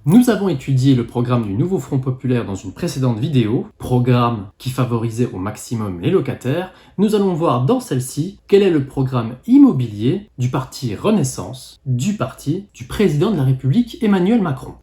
Nous avons étudié le programme du Nouveau Front Populaire dans une précédente vidéo, programme qui favorisait au maximum les locataires. Nous allons voir dans celle-ci quel est le programme immobilier du parti Renaissance, du président de la République Emmanuel Macron.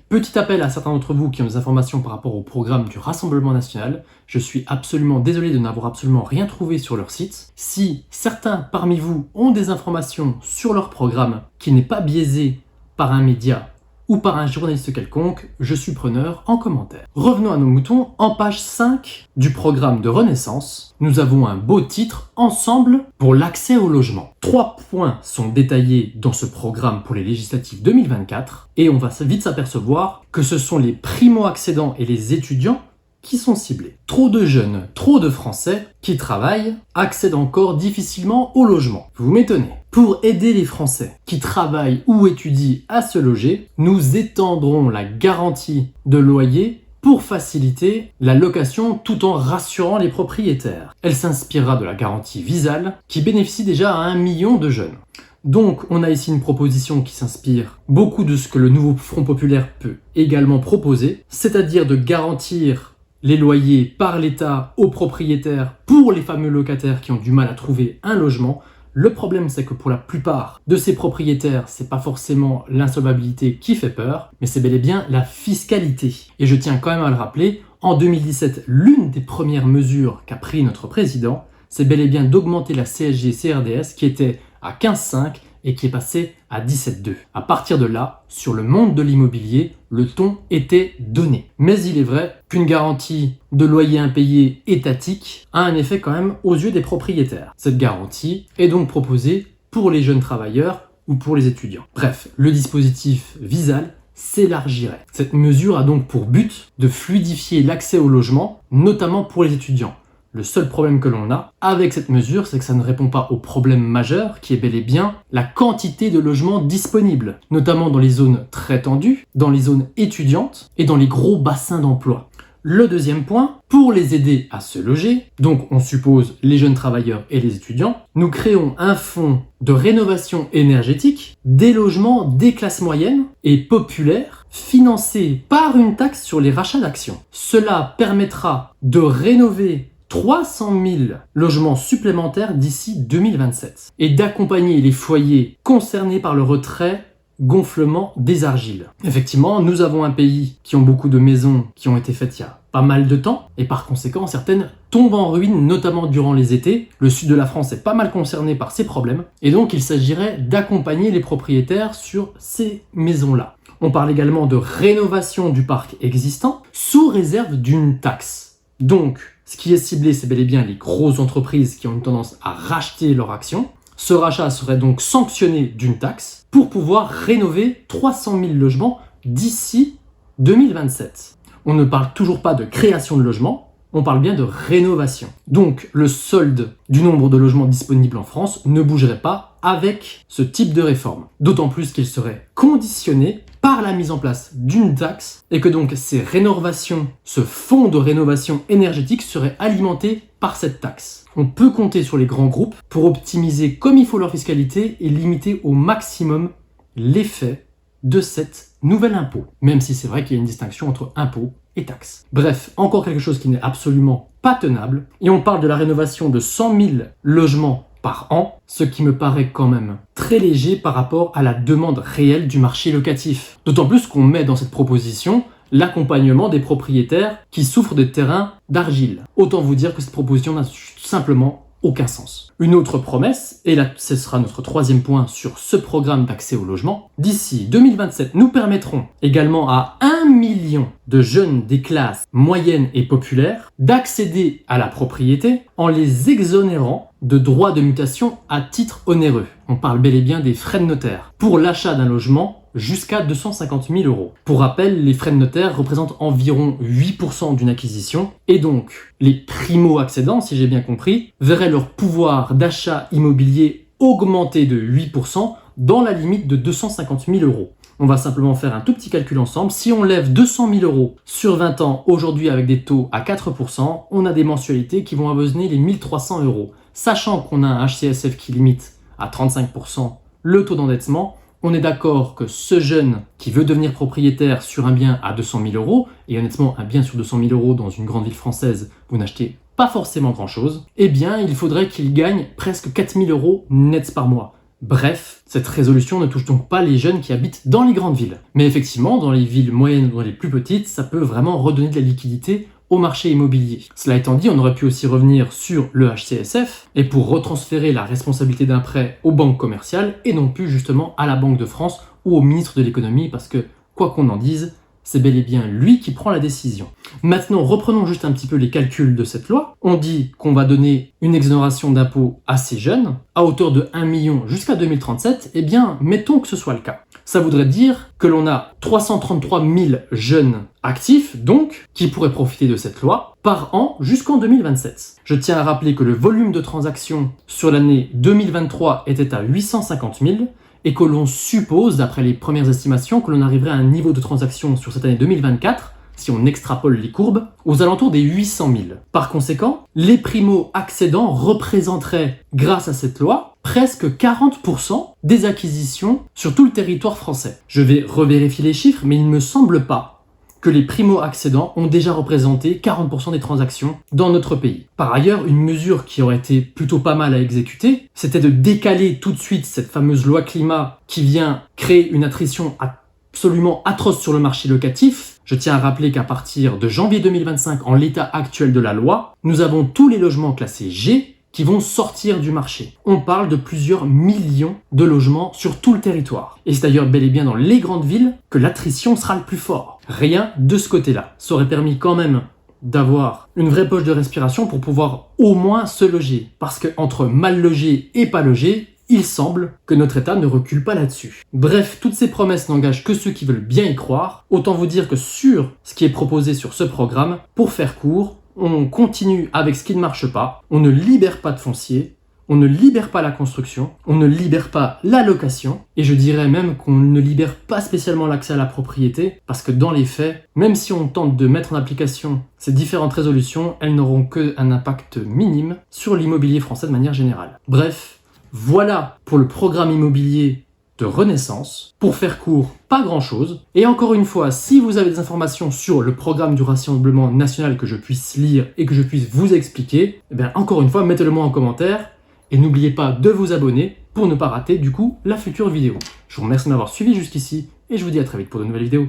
Petit appel à certains d'entre vous qui ont des informations par rapport au programme du Rassemblement National. Je suis absolument désolé de n'avoir absolument rien trouvé sur leur site. Si certains parmi vous ont des informations sur leur programme qui n'est pas biaisé par un média ou par un journaliste quelconque, je suis preneur en commentaire. Revenons à nos moutons. En page 5 du programme de Renaissance, nous avons un beau titre, Ensemble pour l'accès au logement. 3 points sont détaillés dans ce programme pour les législatives 2024 et on va vite s'apercevoir que ce sont les primo-accédants et les étudiants qui sont ciblés. Trop de jeunes, trop de Français qui travaillent accèdent encore difficilement au logement. Vous m'étonnez. Pour aider les Français qui travaillent ou étudient à se loger, nous étendrons la garantie de loyer pour faciliter la location tout en rassurant les propriétaires. Elle s'inspirera de la garantie Visale qui bénéficie déjà à 1 million de jeunes. Donc, on a ici une proposition qui s'inspire beaucoup de ce que le Nouveau Front Populaire peut également proposer, c'est-à-dire de garantir les loyers par l'État aux propriétaires pour les fameux locataires qui ont du mal à trouver un logement. Le problème, c'est que pour la plupart de ces propriétaires, c'est pas forcément l'insolvabilité qui fait peur, mais c'est bel et bien la fiscalité. Et je tiens quand même à le rappeler, en 2017, l'une des premières mesures qu'a pris notre président, c'est bel et bien d'augmenter la CSG-CRDS qui était à 15,5 et qui est passée à 17,2. À partir de là, sur le monde de l'immobilier, le ton était donné. Mais il est vrai qu'une garantie de loyer impayé étatique a un effet quand même aux yeux des propriétaires. Cette garantie est donc proposée pour les jeunes travailleurs ou pour les étudiants. Bref, le dispositif Visale s'élargirait. Cette mesure a donc pour but de fluidifier l'accès au logement, notamment pour les étudiants. Le seul problème que l'on a avec cette mesure, c'est que ça ne répond pas au problème majeur qui est bel et bien la quantité de logements disponibles, notamment dans les zones très tendues, dans les zones étudiantes et dans les gros bassins d'emploi. Le deuxième point, pour les aider à se loger, donc on suppose les jeunes travailleurs et les étudiants, nous créons un fonds de rénovation énergétique des logements des classes moyennes et populaires financés par une taxe sur les rachats d'actions. Cela permettra de rénover 300 000 logements supplémentaires d'ici 2027 et d'accompagner les foyers concernés par le retrait gonflement des argiles. Effectivement, nous avons un pays qui ont beaucoup de maisons qui ont été faites il y a pas mal de temps et par conséquent certaines tombent en ruine, notamment durant les étés. Le sud de la France est pas mal concerné par ces problèmes et donc il s'agirait d'accompagner les propriétaires sur ces maisons-là. On parle également de rénovation du parc existant sous réserve d'une taxe. Donc, ce qui est ciblé, c'est bel et bien les grosses entreprises qui ont une tendance à racheter leurs actions. Ce rachat serait donc sanctionné d'une taxe pour pouvoir rénover 300 000 logements d'ici 2027. On ne parle toujours pas de création de logements, on parle bien de rénovation. Donc, le solde du nombre de logements disponibles en France ne bougerait pas avec ce type de réforme. D'autant plus qu'il serait conditionné par la mise en place d'une taxe et que donc ces rénovations, ce fonds de rénovation énergétique serait alimenté par cette taxe. On peut compter sur les grands groupes pour optimiser comme il faut leur fiscalité et limiter au maximum l'effet de cet nouvel impôt. Même si c'est vrai qu'il y a une distinction entre impôt et taxe. Bref, encore quelque chose qui n'est absolument pas tenable. Et on parle de la rénovation de 100 000 logements par an, ce qui me paraît quand même très léger par rapport à la demande réelle du marché locatif. D'autant plus qu'on met dans cette proposition l'accompagnement des propriétaires qui souffrent de terrains d'argile. Autant vous dire que cette proposition n'a tout simplement aucun sens. Une autre promesse, et là ce sera notre troisième point sur ce programme d'accès au logement, d'ici 2027, nous permettrons également à 1 million de jeunes des classes moyennes et populaires d'accéder à la propriété en les exonérant de droits de mutation à titre onéreux. On parle bel et bien des frais de notaire pour l'achat d'un logement jusqu'à 250 000 euros. Pour rappel, les frais de notaire représentent environ 8% d'une acquisition et donc les primo-accédants, si j'ai bien compris, verraient leur pouvoir d'achat immobilier augmenter de 8% dans la limite de 250 000 euros. On va simplement faire un tout petit calcul ensemble. Si on lève 200 000 euros sur 20 ans, aujourd'hui avec des taux à 4%, on a des mensualités qui vont avoisiner les 1 300 euros. Sachant qu'on a un HCSF qui limite à 35% le taux d'endettement, on est d'accord que ce jeune qui veut devenir propriétaire sur un bien à 200 000 euros, et honnêtement, un bien sur 200 000 euros dans une grande ville française, vous n'achetez pas forcément grand-chose, eh bien, il faudrait qu'il gagne presque 4 000 euros nets par mois. Bref, cette résolution ne touche donc pas les jeunes qui habitent dans les grandes villes. Mais effectivement, dans les villes moyennes ou dans les plus petites, ça peut vraiment redonner de la liquidité au marché immobilier. Cela étant dit, on aurait pu aussi revenir sur le HCSF et pour retransférer la responsabilité d'un prêt aux banques commerciales et non plus justement à la Banque de France ou au ministre de l'économie parce que, quoi qu'on en dise, c'est bel et bien lui qui prend la décision. Maintenant, reprenons juste un petit peu les calculs de cette loi. On dit qu'on va donner une exonération d'impôt à ces jeunes à hauteur de 1 million jusqu'à 2037. Eh bien, mettons que ce soit le cas. Ça voudrait dire que l'on a 333 000 jeunes actifs, donc, qui pourraient profiter de cette loi par an jusqu'en 2027. Je tiens à rappeler que le volume de transactions sur l'année 2023 était à 850 000 et que l'on suppose, d'après les premières estimations, que l'on arriverait à un niveau de transaction sur cette année 2024, si on extrapole les courbes, aux alentours des 800 000. Par conséquent, les primo-accédants représenteraient, grâce à cette loi, presque 40% des acquisitions sur tout le territoire français. Je vais revérifier les chiffres, mais il ne me semble pas que les primo-accédants ont déjà représenté 40% des transactions dans notre pays. Par ailleurs, une mesure qui aurait été plutôt pas mal à exécuter, c'était de décaler tout de suite cette fameuse loi climat qui vient créer une attrition absolument atroce sur le marché locatif. Je tiens à rappeler qu'à partir de janvier 2025, en l'état actuel de la loi, nous avons tous les logements classés G qui vont sortir du marché. On parle de plusieurs millions de logements sur tout le territoire. Et c'est d'ailleurs bel et bien dans les grandes villes que l'attrition sera le plus fort. Rien de ce côté-là. Ça aurait permis quand même d'avoir une vraie poche de respiration pour pouvoir au moins se loger. Parce que entre mal logé et pas logé, il semble que notre État ne recule pas là-dessus. Bref, toutes ces promesses n'engagent que ceux qui veulent bien y croire. Autant vous dire que sur ce qui est proposé sur ce programme, pour faire court, on continue avec ce qui ne marche pas, on ne libère pas de foncier, on ne libère pas la construction, on ne libère pas la location, et je dirais même qu'on ne libère pas spécialement l'accès à la propriété, parce que dans les faits, même si on tente de mettre en application ces différentes résolutions, elles n'auront qu'un impact minime sur l'immobilier français de manière générale. Bref, voilà pour le programme immobilier de Renaissance. Pour faire court, pas grand-chose. Et encore une fois, si vous avez des informations sur le programme du Rassemblement national que je puisse lire et que je puisse vous expliquer, eh bien encore une fois, mettez-le moi en commentaire. Et n'oubliez pas de vous abonner pour ne pas rater du coup la future vidéo. Je vous remercie de m'avoir suivi jusqu'ici et je vous dis à très vite pour de nouvelles vidéos.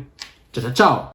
Ciao ciao ciao!